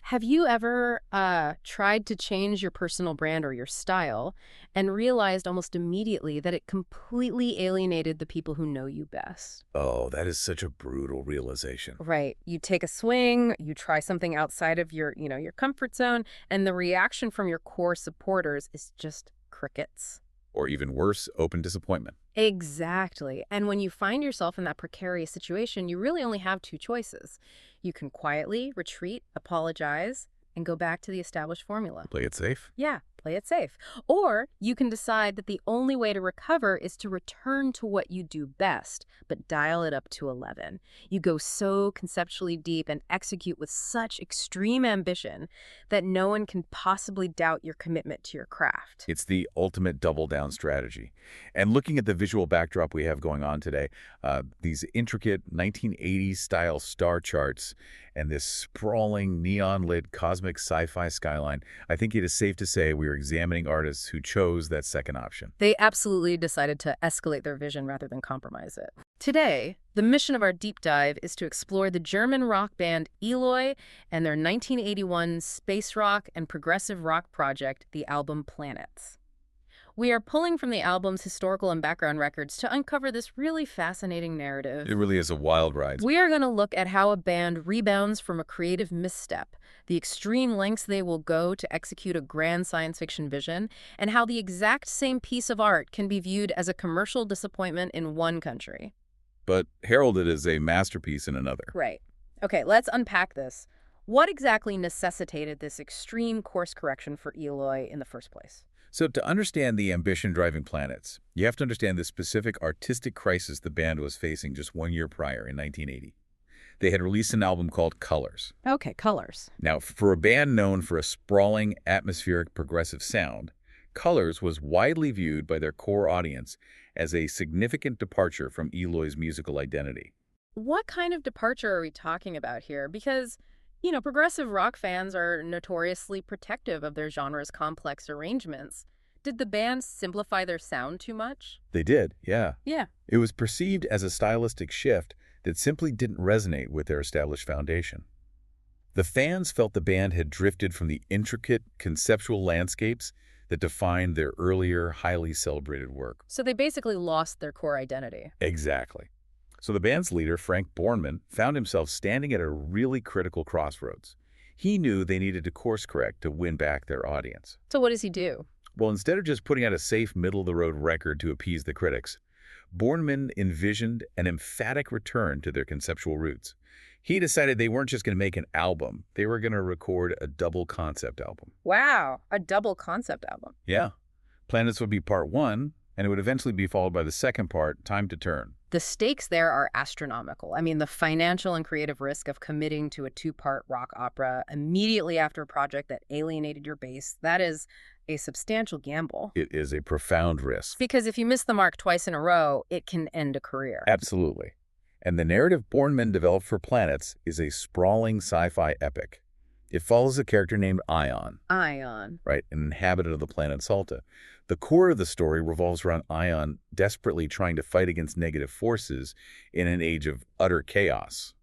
Have you ever tried to change your personal brand or your style and realized almost immediately that it completely alienated the people who know you best? Oh, that is such a brutal realization. Right. You take a swing, you try something outside of your comfort zone, and the reaction from your core supporters is just crickets. Or even worse, open disappointment. Exactly. And when you find yourself in that precarious situation, you really only have two choices. You can quietly retreat, apologize, and go back to the established formula. Play it safe? Yeah, play it safe. Or you can decide that the only way to recover is to return to what you do best, but dial it up to 11. You go so conceptually deep and execute with such extreme ambition that no one can possibly doubt your commitment to your craft. It's the ultimate double-down strategy. And looking at the visual backdrop we have going on today, these intricate 1980s-style star charts and this sprawling, neon-lit cosmic sci-fi skyline, I think it is safe to say we are examining artists who chose that second option. They absolutely decided to escalate their vision rather than compromise it. Today, the mission of our deep dive is to explore the German rock band Eloy and their 1981 space rock and progressive rock project, the album Planets. We are pulling from the album's historical and background records to uncover this really fascinating narrative. It really is a wild ride. We are going to look at how a band rebounds from a creative misstep, the extreme lengths they will go to execute a grand science fiction vision, and how the exact same piece of art can be viewed as a commercial disappointment in one country. But heralded as a masterpiece in another. Right. Okay, let's unpack this. What exactly necessitated this extreme course correction for Eloy in the first place? So to understand the ambition-driving Planets, you have to understand the specific artistic crisis the band was facing just 1 year prior in 1980. They had released an album called Colors. Okay, colors. Now, for a band known for a sprawling, atmospheric, progressive sound, Colors was widely viewed by their core audience as a significant departure from Eloy's musical identity. What kind of departure are we talking about here? Because, progressive rock fans are notoriously protective of their genre's complex arrangements. Did the band simplify their sound too much? They did, yeah. Yeah. It was perceived as a stylistic shift that simply didn't resonate with their established foundation. The fans felt the band had drifted from the intricate, conceptual landscapes that defined their earlier, highly celebrated work. So they basically lost their core identity. Exactly. So the band's leader, Frank Bornemann, found himself standing at a really critical crossroads. He knew they needed to course correct to win back their audience. So what does he do? Well, instead of just putting out a safe, middle-of-the-road record to appease the critics, Bornemann envisioned an emphatic return to their conceptual roots. He decided they weren't just going to make an album, they were going to record a double concept album. Wow, a double concept album. Yeah. Planets would be part one, and it would eventually be followed by the second part, Time to Turn. The stakes there are astronomical. I mean, the financial and creative risk of committing to a two-part rock opera immediately after a project that alienated your base, that is a substantial gamble. It is a profound risk. Because if you miss the mark twice in a row, it can end a career. Absolutely. And the narrative Bornemann developed for Planets is a sprawling sci-fi epic. It follows a character named Ion. Ion. Right, an inhabitant of the planet Salta. The core of the story revolves around Ion desperately trying to fight against negative forces in an age of utter chaos.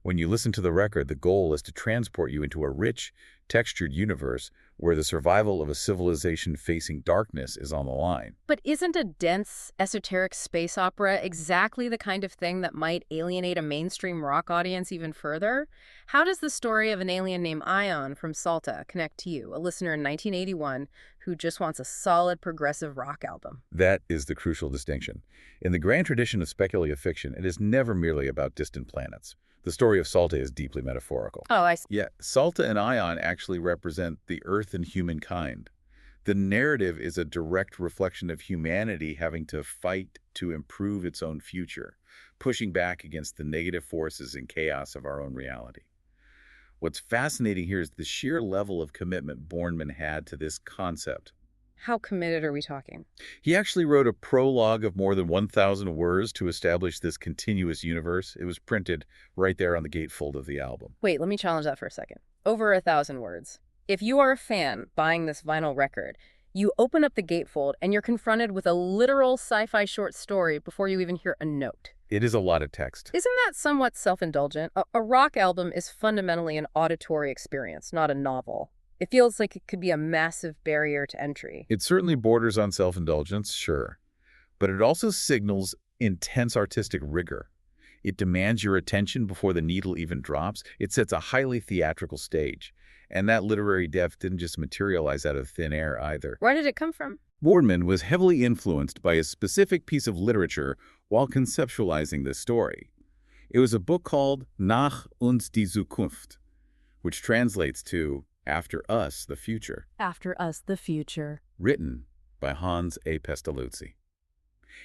When you listen to the record, the goal is to transport you into a rich, textured universe where the survival of a civilization facing darkness is on the line. But isn't a dense, esoteric space opera exactly the kind of thing that might alienate a mainstream rock audience even further? How does the story of an alien named Ion from Salta connect to you, a listener in 1981 who just wants a solid progressive rock album? That is the crucial distinction. In the grand tradition of speculative fiction, it is never merely about distant planets. The story of Salta is deeply metaphorical. Oh, I see. Yeah, Salta and Ion actually represent the Earth and humankind. The narrative is a direct reflection of humanity having to fight to improve its own future, pushing back against the negative forces and chaos of our own reality. What's fascinating here is the sheer level of commitment Bornemann had to this concept. How committed are we talking? He actually wrote a prologue of more than 1,000 words to establish this continuous universe. It was printed right there on the gatefold of the album. Wait, let me challenge that for a second. Over 1,000 words. If you are a fan buying this vinyl record, You open up the gatefold and you're confronted with a literal sci-fi short story before you even hear a note. It is a lot of text. Isn't that somewhat self-indulgent? A rock album is fundamentally an auditory experience, not a novel. It feels like it could be a massive barrier to entry. It certainly borders on self-indulgence, sure. But it also signals intense artistic rigor. It demands your attention before the needle even drops. It sets a highly theatrical stage. And that literary depth didn't just materialize out of thin air either. Where did it come from? Bornemann was heavily influenced by a specific piece of literature while conceptualizing this story. It was a book called Nach uns die Zukunft, which translates to After Us, the Future. After Us, the Future. Written by Hans A. Pestalozzi.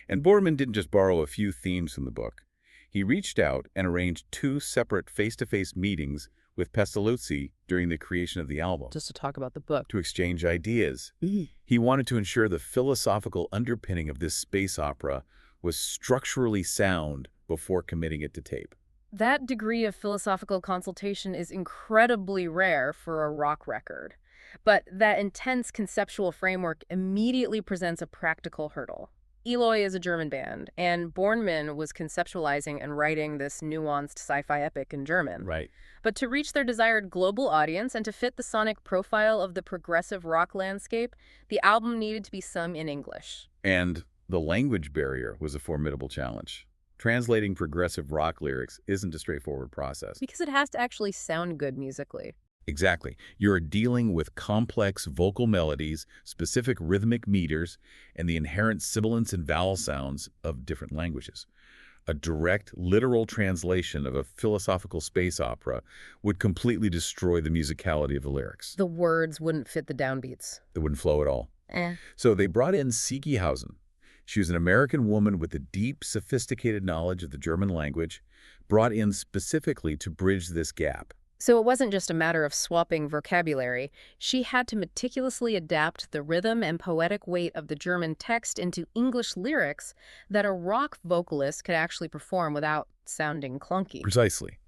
And Bornemann didn't just borrow a few themes from the book. He reached out and arranged 2 separate face-to-face meetings with Pestalozzi during the creation of the album. Just to talk about the book. To exchange ideas. He wanted to ensure the philosophical underpinning of this space opera was structurally sound before committing it to tape. That degree of philosophical consultation is incredibly rare for a rock record. But that intense conceptual framework immediately presents a practical hurdle. Eloy is a German band, and Bornemann was conceptualizing and writing this nuanced sci-fi epic in German. Right. But to reach their desired global audience and to fit the sonic profile of the progressive rock landscape, the album needed to be sung in English. And the language barrier was a formidable challenge. Translating progressive rock lyrics isn't a straightforward process. Because it has to actually sound good musically. Exactly. You're dealing with complex vocal melodies, specific rhythmic meters, and the inherent sibilants and vowel sounds of different languages. A direct, literal translation of a philosophical space opera would completely destroy the musicality of the lyrics. The words wouldn't fit the downbeats. They wouldn't flow at all. So they brought in Sigi Hausen. She was an American woman with a deep, sophisticated knowledge of the German language, brought in specifically to bridge this gap. So it wasn't just a matter of swapping vocabulary. She had to meticulously adapt the rhythm and poetic weight of the German text into English lyrics that a rock vocalist could actually perform without sounding clunky. Precisely.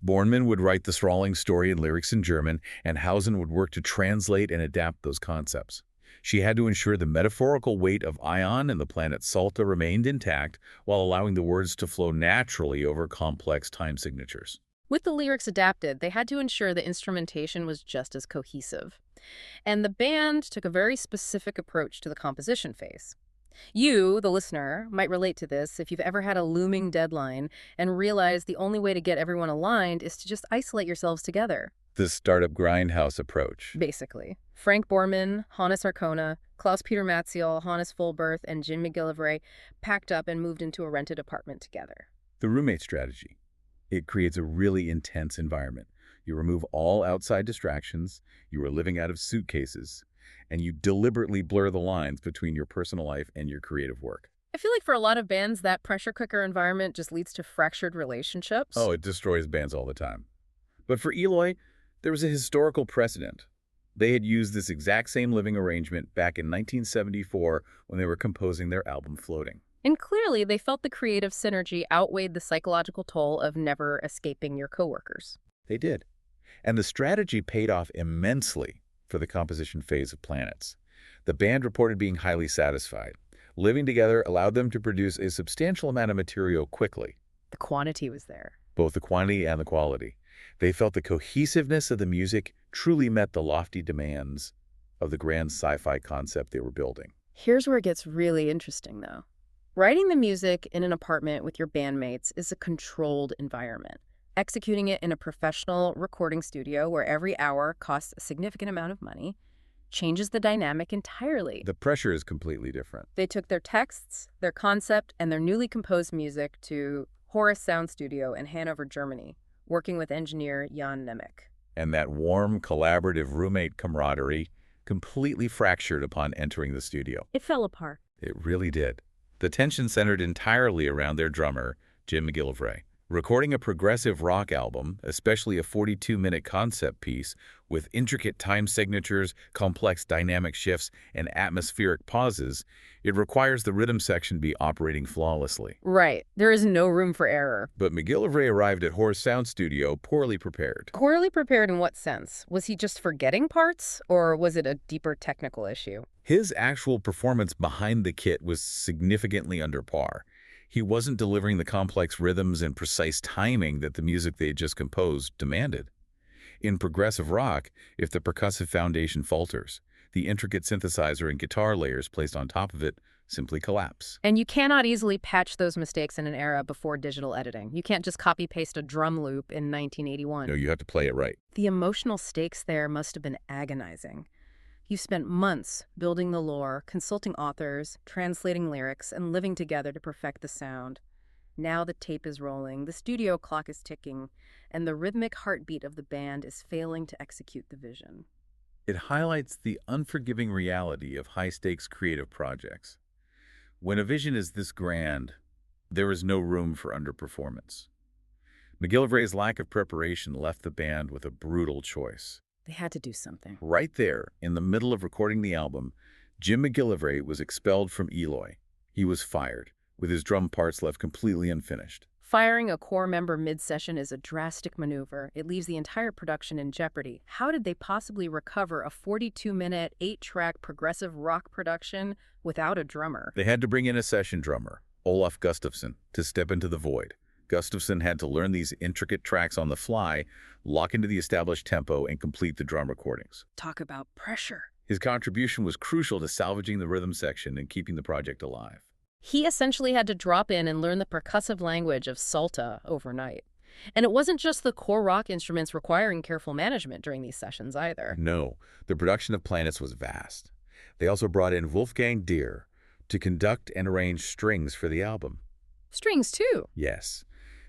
Bornemann would write the sprawling story and lyrics in German, and Hausen would work to translate and adapt those concepts. She had to ensure the metaphorical weight of Ion and the planet Salta remained intact while allowing the words to flow naturally over complex time signatures. With the lyrics adapted, they had to ensure the instrumentation was just as cohesive. And the band took a very specific approach to the composition phase. You, the listener, might relate to this if you've ever had a looming deadline and realized the only way to get everyone aligned is to just isolate yourselves together. The startup grindhouse approach. Basically. Frank Bornemann, Hannes Arcona, Klaus-Peter Matziel, Hannes Fulberth, and Jim McGillivray packed up and moved into a rented apartment together. The roommate strategy. It creates a really intense environment. You remove all outside distractions, you are living out of suitcases, and you deliberately blur the lines between your personal life and your creative work. I feel like for a lot of bands, that pressure cooker environment just leads to fractured relationships. Oh, it destroys bands all the time. But for Eloy, there was a historical precedent. They had used this exact same living arrangement back in 1974 when they were composing their album Floating. And clearly, they felt the creative synergy outweighed the psychological toll of never escaping your coworkers. They did. And the strategy paid off immensely for the composition phase of Planets. The band reported being highly satisfied. Living together allowed them to produce a substantial amount of material quickly. The quantity was there. Both the quantity and the quality. They felt the cohesiveness of the music truly met the lofty demands of the grand sci-fi concept they were building. Here's where it gets really interesting, though. Writing the music in an apartment with your bandmates is a controlled environment. Executing it in a professional recording studio where every hour costs a significant amount of money changes the dynamic entirely. The pressure is completely different. They took their texts, their concept, and their newly composed music to Horus Sound Studio in Hanover, Germany, working with engineer Jan Nemec. And that warm, collaborative roommate camaraderie completely fractured upon entering the studio. It fell apart. It really did. The tension centered entirely around their drummer, Jim McGillivray. Recording a progressive rock album, especially a 42-minute concept piece with intricate time signatures, complex dynamic shifts, and atmospheric pauses, it requires the rhythm section be operating flawlessly. Right. There is no room for error. But McGillivray arrived at Horus Sound Studio poorly prepared. Poorly prepared in what sense? Was he just forgetting parts, or was it a deeper technical issue? His actual performance behind the kit was significantly under par. He wasn't delivering the complex rhythms and precise timing that the music they had just composed demanded. In progressive rock, if the percussive foundation falters, the intricate synthesizer and guitar layers placed on top of it simply collapse. And you cannot easily patch those mistakes in an era before digital editing. You can't just copy-paste a drum loop in 1981. No, you have to play it right. The emotional stakes there must have been agonizing. You spent months building the lore, consulting authors, translating lyrics, and living together to perfect the sound. Now the tape is rolling, the studio clock is ticking, and the rhythmic heartbeat of the band is failing to execute the vision. It highlights the unforgiving reality of high-stakes creative projects. When a vision is this grand, there is no room for underperformance. McGillivray's lack of preparation left the band with a brutal choice. They had to do something. Right there, in the middle of recording the album, Jim McGillivray was expelled from Eloy. He was fired, with his drum parts left completely unfinished. Firing a core member mid-session is a drastic maneuver. It leaves the entire production in jeopardy. How did they possibly recover a 42-minute, 8-track progressive rock production without a drummer? They had to bring in a session drummer, Olaf Gustafsson, to step into the void. Gustafsson had to learn these intricate tracks on the fly, lock into the established tempo, and complete the drum recordings. Talk about pressure. His contribution was crucial to salvaging the rhythm section and keeping the project alive. He essentially had to drop in and learn the percussive language of Salta overnight. And it wasn't just the core rock instruments requiring careful management during these sessions either. No, the production of Planets was vast. They also brought in Wolfgang Deer to conduct and arrange strings for the album. Strings, too. Yes.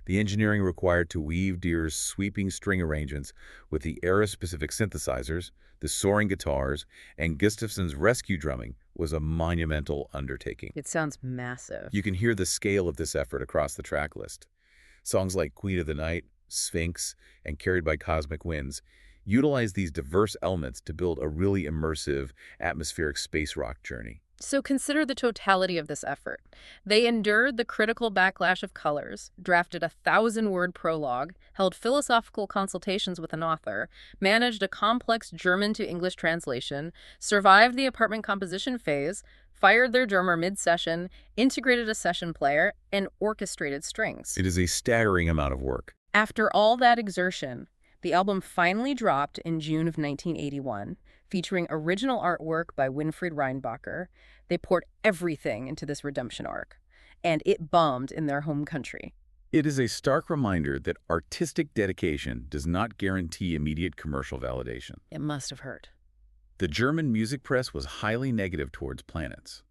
The engineering required to weave Deer's sweeping string arrangements with the era-specific synthesizers, the soaring guitars, and Gustafsson's rescue drumming was a monumental undertaking. It sounds massive. You can hear the scale of this effort across the track list. Songs like Queen of the Night, Sphinx, and Carried by Cosmic Winds utilize these diverse elements to build a really immersive, atmospheric space rock journey. So consider the totality of this effort. They endured the critical backlash of colors, drafted a 1,000-word prologue, held philosophical consultations with an author, managed a complex German to English translation, survived the apartment composition phase, fired their drummer mid-session, integrated a session player, and orchestrated strings. It is a staggering amount of work. After all that exertion, the album finally dropped in June of 1981, featuring original artwork by Winfried Reinbacher. They poured everything into this redemption arc, and it bombed in their home country. It is a stark reminder that artistic dedication does not guarantee immediate commercial validation. It must have hurt. The German music press was highly negative towards Planets.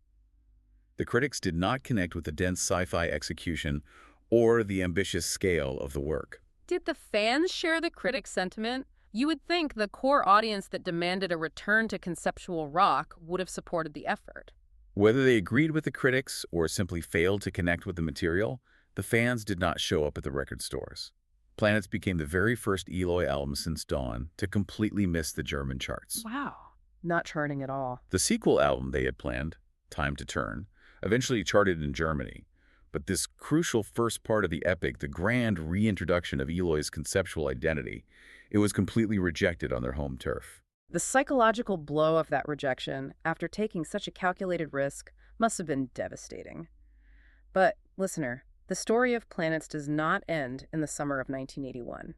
The critics did not connect with the dense sci-fi execution or the ambitious scale of the work. Did the fans share the critics' sentiment? You would think the core audience that demanded a return to conceptual rock would have supported the effort. Whether they agreed with the critics or simply failed to connect with the material, the fans did not show up at the record stores. Planets became the very first Eloy album since Dawn to completely miss the German charts. Wow. Not charting at all. The sequel album they had planned, Time to Turn, eventually charted in Germany. But this crucial first part of the epic, the grand reintroduction of Eloy's conceptual identity, it was completely rejected on their home turf. The psychological blow of that rejection, after taking such a calculated risk, must have been devastating. But, listener, the story of Planets does not end in the summer of 1981.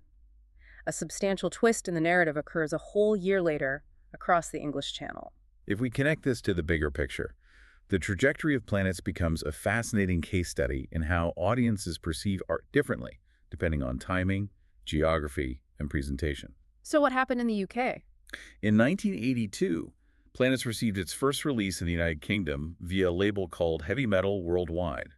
A substantial twist in the narrative occurs a whole year later across the English Channel. If we connect this to the bigger picture, the trajectory of Planets becomes a fascinating case study in how audiences perceive art differently, depending on timing, geography, and presentation. So what happened in the UK? In 1982, Planets received its first release in the United Kingdom via a label called Heavy Metal Worldwide.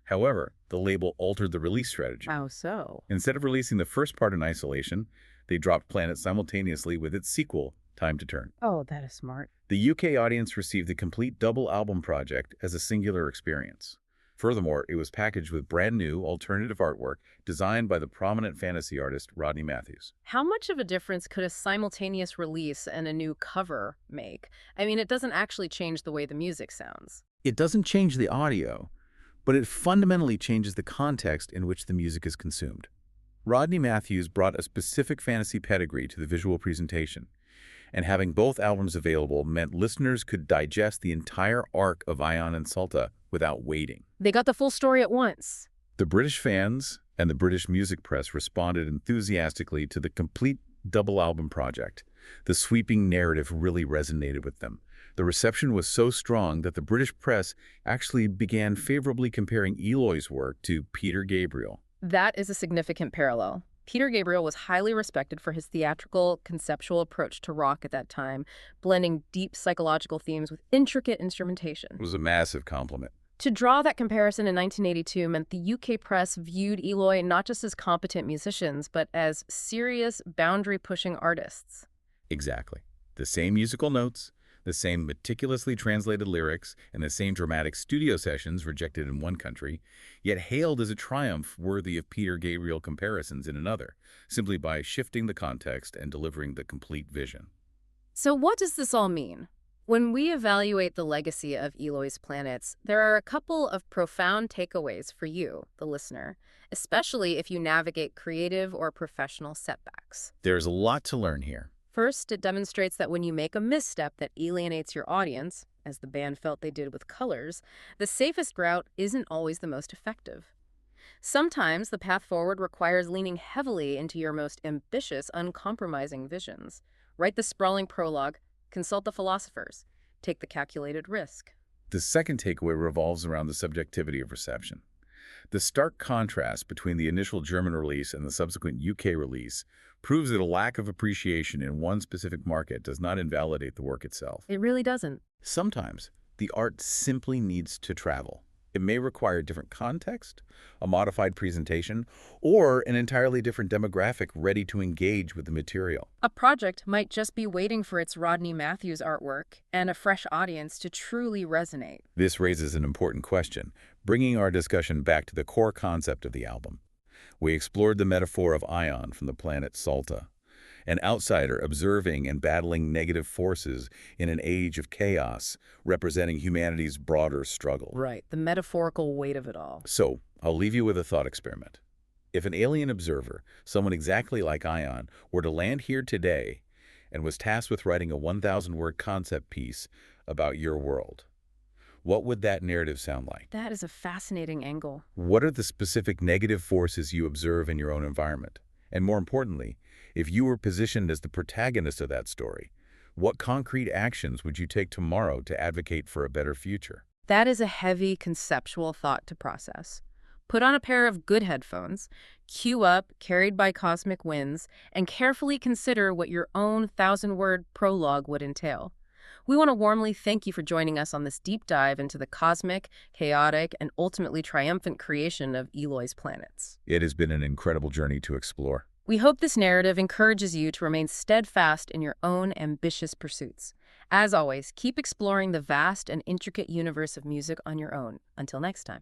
However, the label altered the release strategy. How so? Instead of releasing the first part in isolation, they dropped Planets simultaneously with its sequel, Time to Turn. Oh, that is smart. The UK audience received the complete double album project as a singular experience. Furthermore, it was packaged with brand new, alternative artwork designed by the prominent fantasy artist Rodney Matthews. How much of a difference could a simultaneous release and a new cover make? I mean, it doesn't actually change the way the music sounds. It doesn't change the audio, but it fundamentally changes the context in which the music is consumed. Rodney Matthews brought a specific fantasy pedigree to the visual presentation, and having both albums available meant listeners could digest the entire arc of Ion and Salta without waiting. They got the full story at once. The British fans and the British music press responded enthusiastically to the complete double album project. The sweeping narrative really resonated with them. The reception was so strong that the British press actually began favorably comparing Eloy's work to Peter Gabriel. That is a significant parallel. Peter Gabriel was highly respected for his theatrical, conceptual approach to rock at that time, blending deep psychological themes with intricate instrumentation. It was a massive compliment. To draw that comparison in 1982 meant the UK press viewed Eloy not just as competent musicians, but as serious, boundary-pushing artists. Exactly. The same musical notes, the same meticulously translated lyrics, and the same dramatic studio sessions rejected in one country, yet hailed as a triumph worthy of Peter Gabriel comparisons in another, simply by shifting the context and delivering the complete vision. So what does this all mean? When we evaluate the legacy of Eloy's Planets, there are a couple of profound takeaways for you, the listener, especially if you navigate creative or professional setbacks. There's a lot to learn here. First, it demonstrates that when you make a misstep that alienates your audience, as the band felt they did with Colors, the safest route isn't always the most effective. Sometimes the path forward requires leaning heavily into your most ambitious, uncompromising visions. Write the sprawling prologue, consult the philosophers, take the calculated risk. The second takeaway revolves around the subjectivity of reception. The stark contrast between the initial German release and the subsequent UK release proves that a lack of appreciation in one specific market does not invalidate the work itself. It really doesn't. Sometimes, the art simply needs to travel. It may require a different context, a modified presentation, or an entirely different demographic ready to engage with the material. A project might just be waiting for its Rodney Matthews artwork and a fresh audience to truly resonate. This raises an important question, bringing our discussion back to the core concept of the album. We explored the metaphor of Ion from the planet Salta, an outsider observing and battling negative forces in an age of chaos, representing humanity's broader struggle. Right, the metaphorical weight of it all. So, I'll leave you with a thought experiment. If an alien observer, someone exactly like Ion, were to land here today and was tasked with writing a 1,000-word concept piece about your world, what would that narrative sound like? That is a fascinating angle. What are the specific negative forces you observe in your own environment? And more importantly, if you were positioned as the protagonist of that story, what concrete actions would you take tomorrow to advocate for a better future? That is a heavy conceptual thought to process. Put on a pair of good headphones, cue up Carried by Cosmic Winds, and carefully consider what your own 1,000-word prologue would entail. We want to warmly thank you for joining us on this deep dive into the cosmic, chaotic, and ultimately triumphant creation of Eloy's Planets. It has been an incredible journey to explore. We hope this narrative encourages you to remain steadfast in your own ambitious pursuits. As always, keep exploring the vast and intricate universe of music on your own. Until next time.